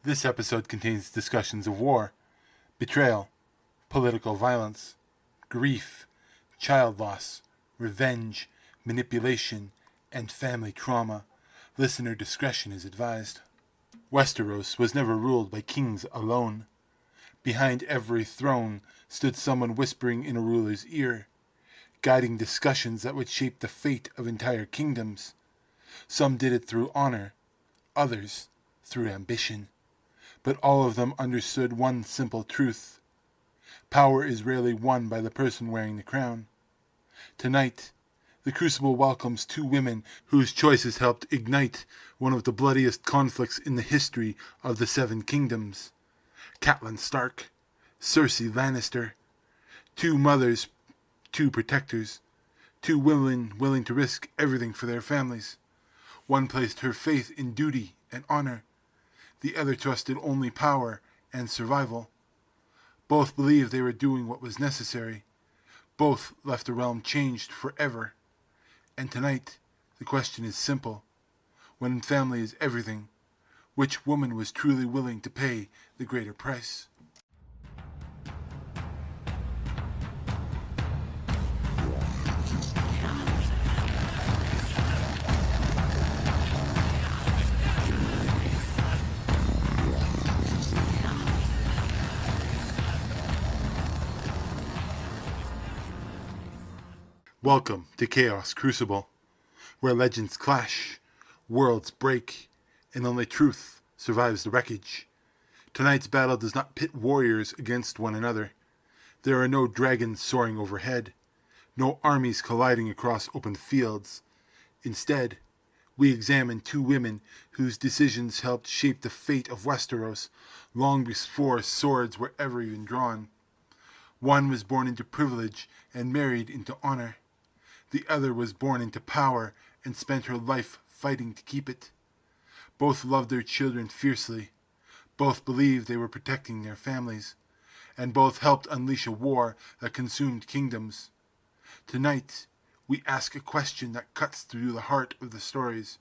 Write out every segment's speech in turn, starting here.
This episode contains discussions of war, betrayal, political violence, grief, child loss, revenge, manipulation, and family trauma. Listener discretion is advised. Westeros was never ruled by kings alone. Behind every throne stood someone whispering in a ruler's ear, guiding discussions that would shape the fate of entire kingdoms. Some did it through honor, others through ambition. But all of them understood one simple truth. Power is rarely won by the person wearing the crown. Tonight, the Crucible welcomes two women whose choices helped ignite one of the bloodiest conflicts in the history of the Seven Kingdoms. Catelyn Stark, Cersei Lannister. Two mothers, two protectors, two women willing to risk everything for their families. One placed her faith in duty and honor. The other trusted only power and survival. Both believed they were doing what was necessary. Both left the realm changed forever. And tonight, the question is simple. When family is everything, which woman was truly willing to pay the greater price? Welcome to Chaos Crucible, where legends clash, worlds break, and only truth survives the wreckage. Tonight's battle does not pit warriors against one another. There are no dragons soaring overhead, no armies colliding across open fields. Instead, we examine two women whose decisions helped shape the fate of Westeros long before swords were ever even drawn. One was born into privilege and married into honor. The other was born into power and spent her life fighting to keep it. Both loved their children fiercely. Both believed they were protecting their families. And both helped unleash a war that consumed kingdoms. Tonight, we ask a question that cuts through the heart of the stories.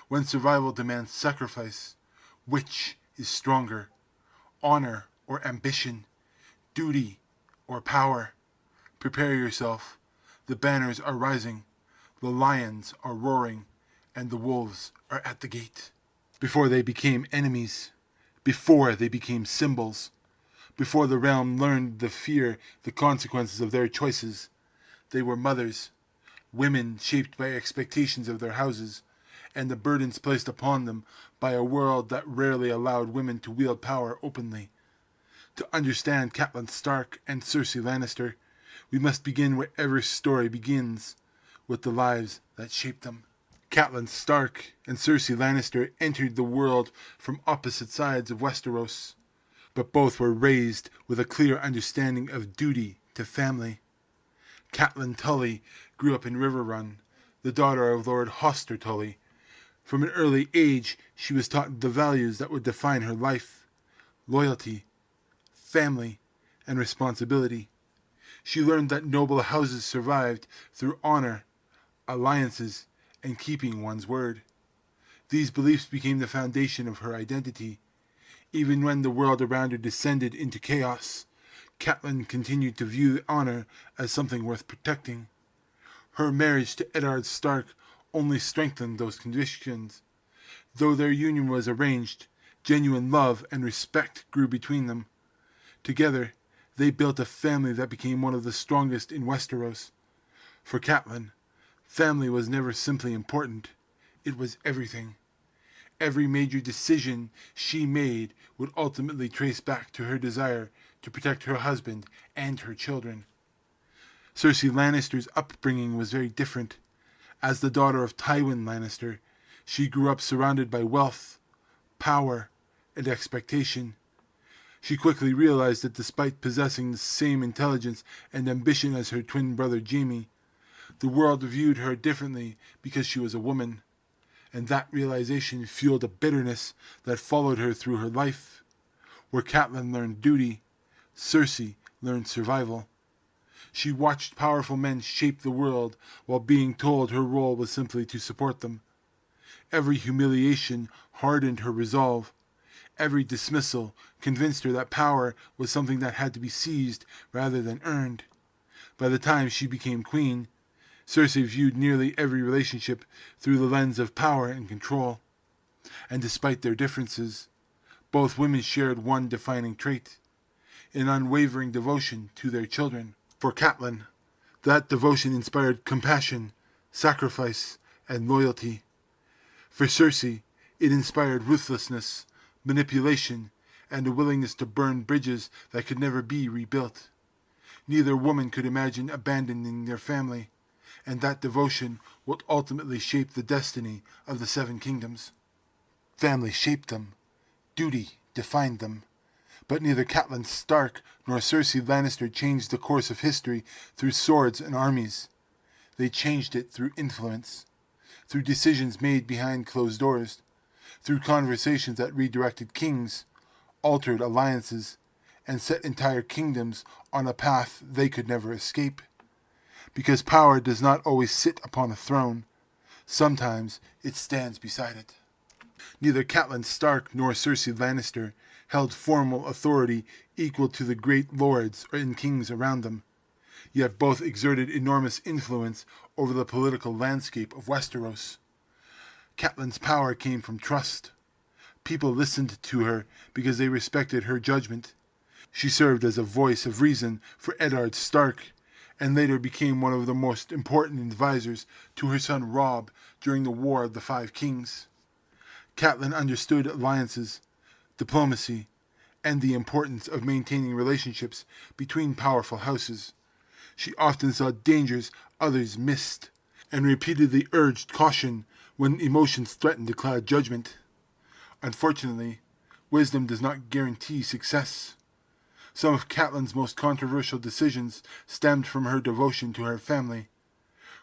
When survival demands sacrifice, which is stronger? Honor or ambition? Duty or power? Prepare yourself. The banners are rising, the lions are roaring, and the wolves are at the gate. Before they became enemies, before they became symbols, before the realm learned the consequences of their choices, they were mothers, women shaped by expectations of their houses, and the burdens placed upon them by a world that rarely allowed women to wield power openly. To understand Catelyn Stark and Cersei Lannister, we must begin wherever story begins, with the lives that shaped them. Catelyn Stark and Cersei Lannister entered the world from opposite sides of Westeros, but both were raised with a clear understanding of duty to family. Catelyn Tully grew up in Riverrun, the daughter of Lord Hoster Tully. From an early age, she was taught the values that would define her life: loyalty, family, and responsibility. She learned that noble houses survived through honor, alliances, and keeping one's word. These beliefs became the foundation of her identity. Even when the world around her descended into chaos, Catelyn continued to view honor as something worth protecting. Her marriage to Eddard Stark only strengthened those convictions. Though their union was arranged, genuine love and respect grew between them. Together, they built a family that became one of the strongest in Westeros. For Catelyn, family was never simply important. It was everything. Every major decision she made would ultimately trace back to her desire to protect her husband and her children. Cersei Lannister's upbringing was very different. As the daughter of Tywin Lannister, she grew up surrounded by wealth, power, and expectation. She quickly realized that despite possessing the same intelligence and ambition as her twin brother Jaime, the world viewed her differently because she was a woman, and that realization fueled a bitterness that followed her through her life. Where Catelyn learned duty, Cersei learned survival. She watched powerful men shape the world while being told her role was simply to support them. Every humiliation hardened her resolve. Every dismissal convinced her that power was something that had to be seized rather than earned. By the time she became queen, Cersei viewed nearly every relationship through the lens of power and control. And despite their differences, both women shared one defining trait: an unwavering devotion to their children. For Catelyn, that devotion inspired compassion, sacrifice, and loyalty. For Cersei, it inspired ruthlessness, manipulation, and a willingness to burn bridges that could never be rebuilt. Neither woman could imagine abandoning their family, and that devotion would ultimately shape the destiny of the Seven Kingdoms. Family shaped them. Duty defined them. But neither Catelyn Stark nor Cersei Lannister changed the course of history through swords and armies. They changed it through influence, through decisions made behind closed doors, through conversations that redirected kings, altered alliances, and set entire kingdoms on a path they could never escape. Because power does not always sit upon a throne. Sometimes it stands beside it. Neither Catelyn Stark nor Cersei Lannister held formal authority equal to the great lords and kings around them, yet both exerted enormous influence over the political landscape of Westeros. Catelyn's power came from trust. People listened to her because they respected her judgment. She served as a voice of reason for Eddard Stark, and later became one of the most important advisors to her son Robb during the War of the Five Kings. Catelyn understood alliances, diplomacy, and the importance of maintaining relationships between powerful houses. She often saw dangers others missed, and repeatedly urged caution when emotions threatened to cloud judgment. Unfortunately, wisdom does not guarantee success. Some of Catelyn's most controversial decisions stemmed from her devotion to her family.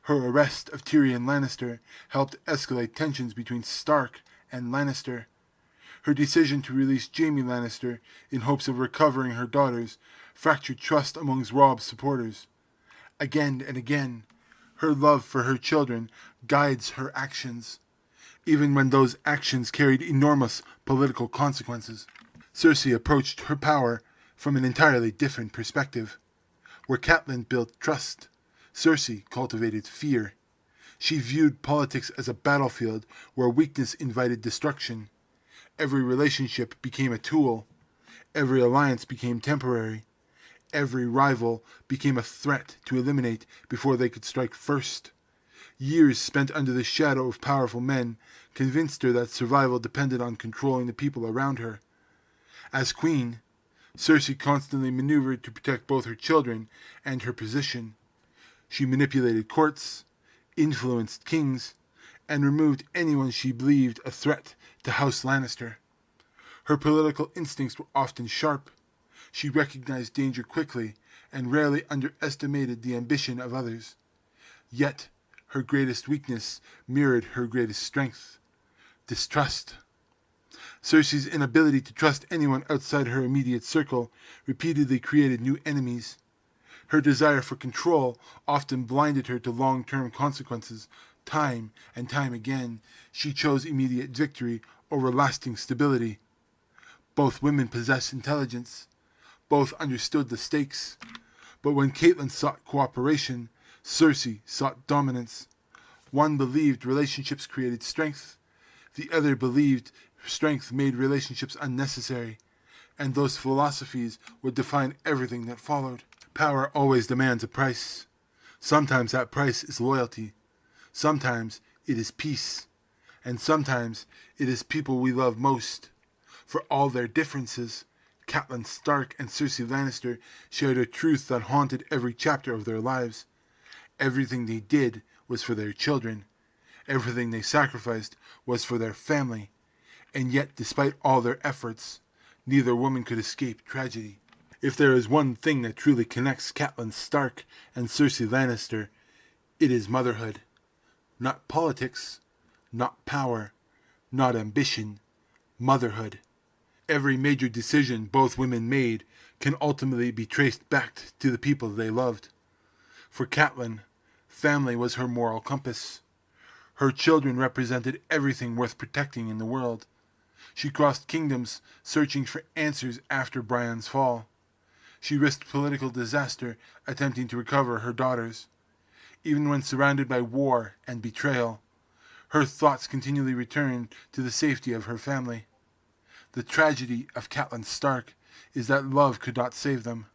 Her arrest of Tyrion Lannister helped escalate tensions between Stark and Lannister. Her decision to release Jaime Lannister in hopes of recovering her daughters fractured trust amongst Robb's supporters. Again and again, her love for her children guides her actions, even when those actions carried enormous political consequences. Cersei approached her power from an entirely different perspective. Where Catelyn built trust, Cersei cultivated fear. She viewed politics as a battlefield where weakness invited destruction. Every relationship became a tool. Every alliance became temporary. Every rival became a threat to eliminate before they could strike first. Years spent under the shadow of powerful men convinced her that survival depended on controlling the people around her. As queen, Cersei constantly maneuvered to protect both her children and her position. She manipulated courts, influenced kings, and removed anyone she believed a threat to House Lannister. Her political instincts were often sharp. She recognized danger quickly and rarely underestimated the ambition of others. Yet, her greatest weakness mirrored her greatest strength: distrust. Cersei's inability to trust anyone outside her immediate circle repeatedly created new enemies. Her desire for control often blinded her to long-term consequences. Time and time again, she chose immediate victory over lasting stability. Both women possessed intelligence. Both understood the stakes. But when Catelyn sought cooperation, Cersei sought dominance. One believed relationships created strength. The other believed strength made relationships unnecessary. And those philosophies would define everything that followed. Power always demands a price. Sometimes that price is loyalty. Sometimes it is peace. And sometimes it is people we love most. For all their differences, Catelyn Stark and Cersei Lannister shared a truth that haunted every chapter of their lives. Everything they did was for their children. Everything they sacrificed was for their family. And yet, despite all their efforts, neither woman could escape tragedy. If there is one thing that truly connects Catelyn Stark and Cersei Lannister, it is motherhood. Not politics, not power, not ambition, motherhood. Every major decision both women made can ultimately be traced back to the people they loved. For Catelyn, family was her moral compass. Her children represented everything worth protecting in the world. She crossed kingdoms, searching for answers after Brian's fall. She risked political disaster, attempting to recover her daughters. Even when surrounded by war and betrayal, her thoughts continually returned to the safety of her family. The tragedy of Catelyn Stark is that love could not save them.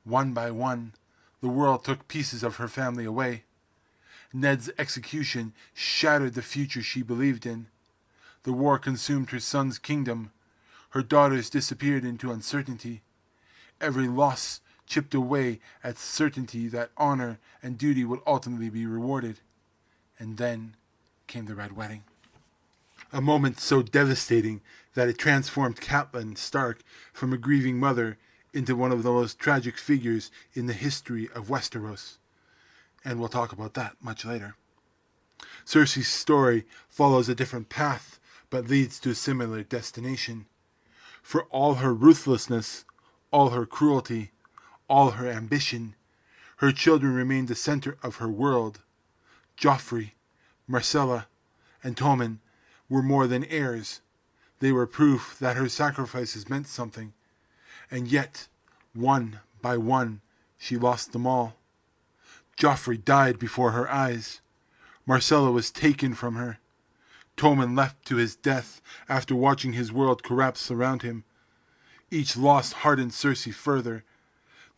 One by one, the world took pieces of her family away. Ned's execution shattered the future she believed in. The war consumed her son's kingdom. Her daughters disappeared into uncertainty. Every loss chipped away at certainty that honor and duty would ultimately be rewarded. And then came the Red Wedding. A moment so devastating that it transformed Catelyn Stark from a grieving mother into one of the most tragic figures in the history of Westeros. And we'll talk about that much later. Cersei's story follows a different path, but leads to a similar destination. For all her ruthlessness, all her cruelty, all her ambition, her children remained the center of her world. Joffrey, Myrcella, and Tommen were more than heirs. They were proof that her sacrifices meant something. And yet, one by one, she lost them all. Joffrey died before her eyes. Myrcella was taken from her. Tommen left to his death after watching his world collapse around him. Each loss hardened Cersei further.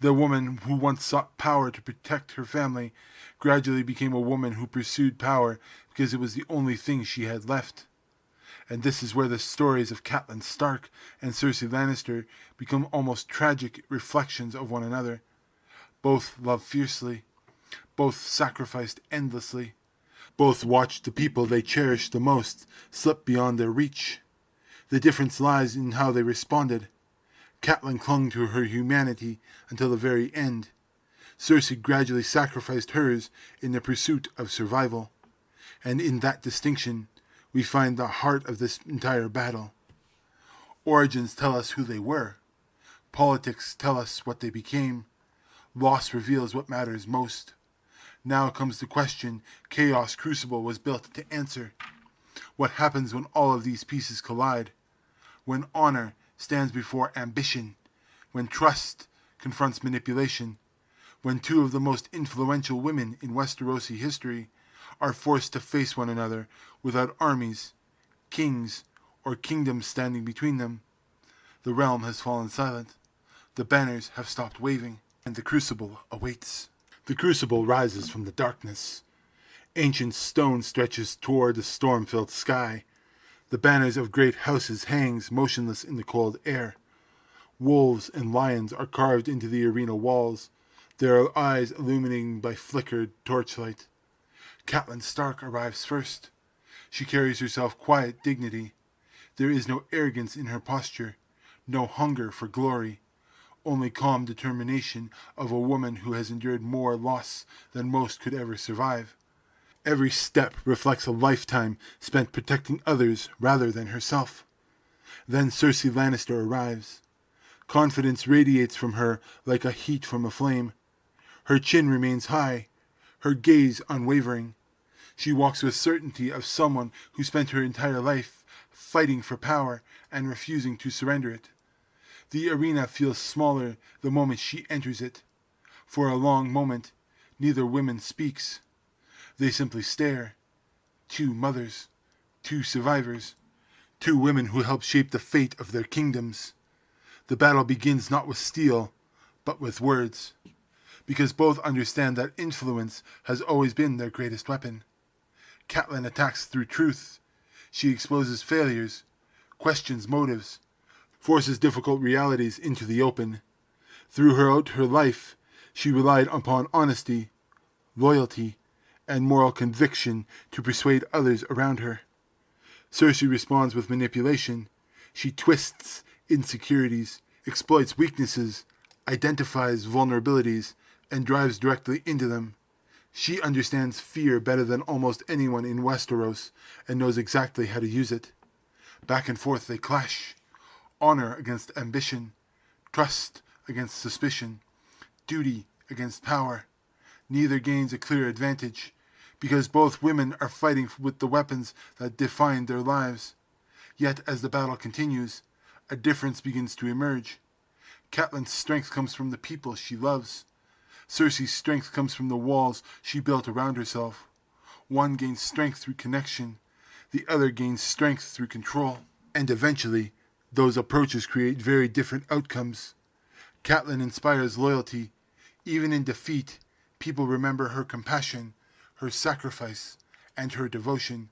The woman who once sought power to protect her family gradually became a woman who pursued power because it was the only thing she had left. And this is where the stories of Catelyn Stark and Cersei Lannister become almost tragic reflections of one another. Both loved fiercely. Both sacrificed endlessly. Both watched the people they cherished the most slip beyond their reach. The difference lies in how they responded. Catelyn clung to her humanity until the very end. Cersei gradually sacrificed hers in the pursuit of survival. And in that distinction, we find the heart of this entire battle. Origins tell us who they were. Politics tell us what they became. Loss reveals what matters most. Now comes the question Chaos Crucible was built to answer. What happens when all of these pieces collide? When honor stands before ambition? When trust confronts manipulation? When two of the most influential women in Westerosi history are forced to face one another without armies, kings, or kingdoms standing between them? The realm has fallen silent. The banners have stopped waving, and the crucible awaits. The crucible rises from the darkness. Ancient stone stretches toward the storm-filled sky. The banners of great houses hangs motionless in the cold air. Wolves and lions are carved into the arena walls, their eyes illuminating by flickered torchlight. Catelyn Stark arrives first. She carries herself quiet dignity. There is no arrogance in her posture, no hunger for glory. Only calm determination of a woman who has endured more loss than most could ever survive. Every step reflects a lifetime spent protecting others rather than herself. Then Cersei Lannister arrives. Confidence radiates from her like a heat from a flame. Her chin remains high, her gaze unwavering. She walks with certainty of someone who spent her entire life fighting for power and refusing to surrender it. The arena feels smaller the moment she enters it. For a long moment, neither woman speaks. They simply stare. Two mothers, two survivors, two women who helped shape the fate of their kingdoms. The battle begins not with steel, but with words. Because both understand that influence has always been their greatest weapon. Catelyn attacks through truth. She exposes failures, questions motives, forces difficult realities into the open. Throughout her life, she relied upon honesty, loyalty, and moral conviction to persuade others around her. Cersei responds with manipulation. She twists insecurities, exploits weaknesses, identifies vulnerabilities, and drives directly into them. She understands fear better than almost anyone in Westeros and knows exactly how to use it. Back and forth they clash. Honor against ambition, trust against suspicion, duty against power. Neither gains a clear advantage, because both women are fighting with the weapons that define their lives. Yet as the battle continues, a difference begins to emerge. Catelyn's strength comes from the people she loves. Cersei's strength comes from the walls she built around herself. One gains strength through connection, the other gains strength through control. And eventually, those approaches create very different outcomes. Catelyn inspires loyalty. Even in defeat, people remember her compassion, her sacrifice, and her devotion.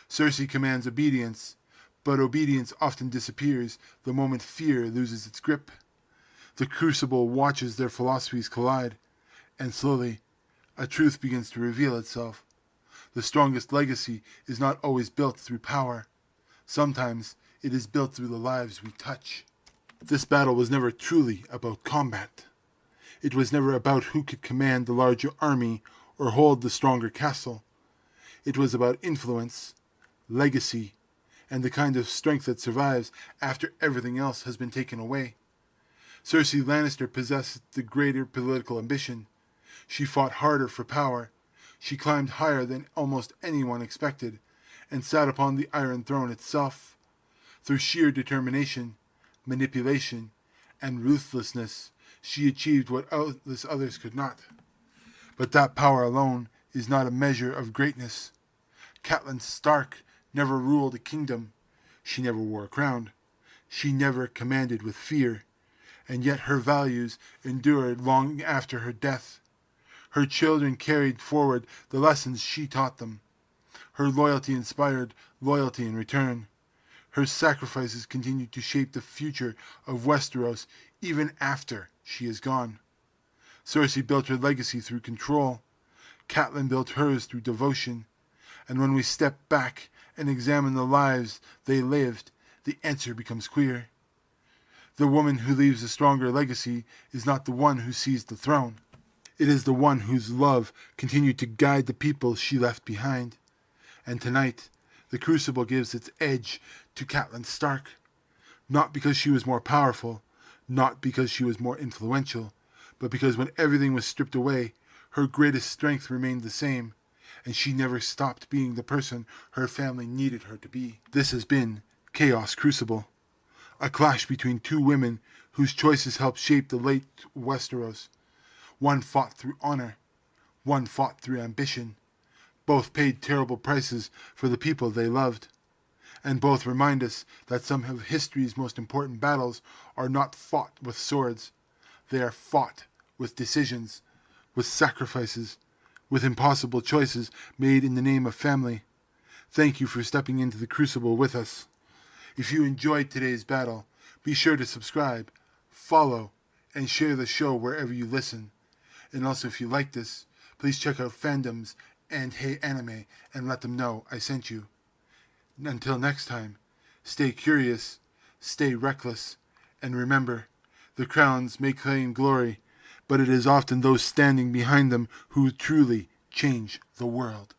Cersei commands obedience, but obedience often disappears the moment fear loses its grip. The Crucible watches their philosophies collide, and slowly, a truth begins to reveal itself. The strongest legacy is not always built through power. Sometimes it is built through the lives we touch. This battle was never truly about combat. It was never about who could command the larger army or hold the stronger castle. It was about influence, legacy, and the kind of strength that survives after everything else has been taken away. Cersei Lannister possessed the greater political ambition. She fought harder for power. She climbed higher than almost anyone expected, and sat upon the Iron Throne itself. Through sheer determination, manipulation, and ruthlessness, she achieved what others could not. But that power alone is not a measure of greatness. Catelyn Stark never ruled a kingdom. She never wore a crown. She never commanded with fear. And yet her values endured long after her death. Her children carried forward the lessons she taught them. Her loyalty inspired loyalty in return. Her sacrifices continue to shape the future of Westeros even after she is gone. Cersei built her legacy through control. Catelyn built hers through devotion. And when we step back and examine the lives they lived, the answer becomes clear. The woman who leaves a stronger legacy is not the one who seized the throne. It is the one whose love continued to guide the people she left behind. And tonight, the Crucible gives its edge to Catelyn Stark. Not because she was more powerful, not because she was more influential, but because when everything was stripped away, her greatest strength remained the same, and she never stopped being the person her family needed her to be. This has been Chaos Crucible, a clash between two women whose choices helped shape the late Westeros. One fought through honor, one fought through ambition. Both paid terrible prices for the people they loved. And both remind us that some of history's most important battles are not fought with swords. They are fought with decisions, with sacrifices, with impossible choices made in the name of family. Thank you for stepping into the Crucible with us. If you enjoyed today's battle, be sure to subscribe, follow, and share the show wherever you listen. And also, if you like this, please check out Fandoms and Hey Anime and let them know I sent you. Until next time, stay curious, stay reckless, and remember, the crowns may claim glory, but it is often those standing behind them who truly change the world.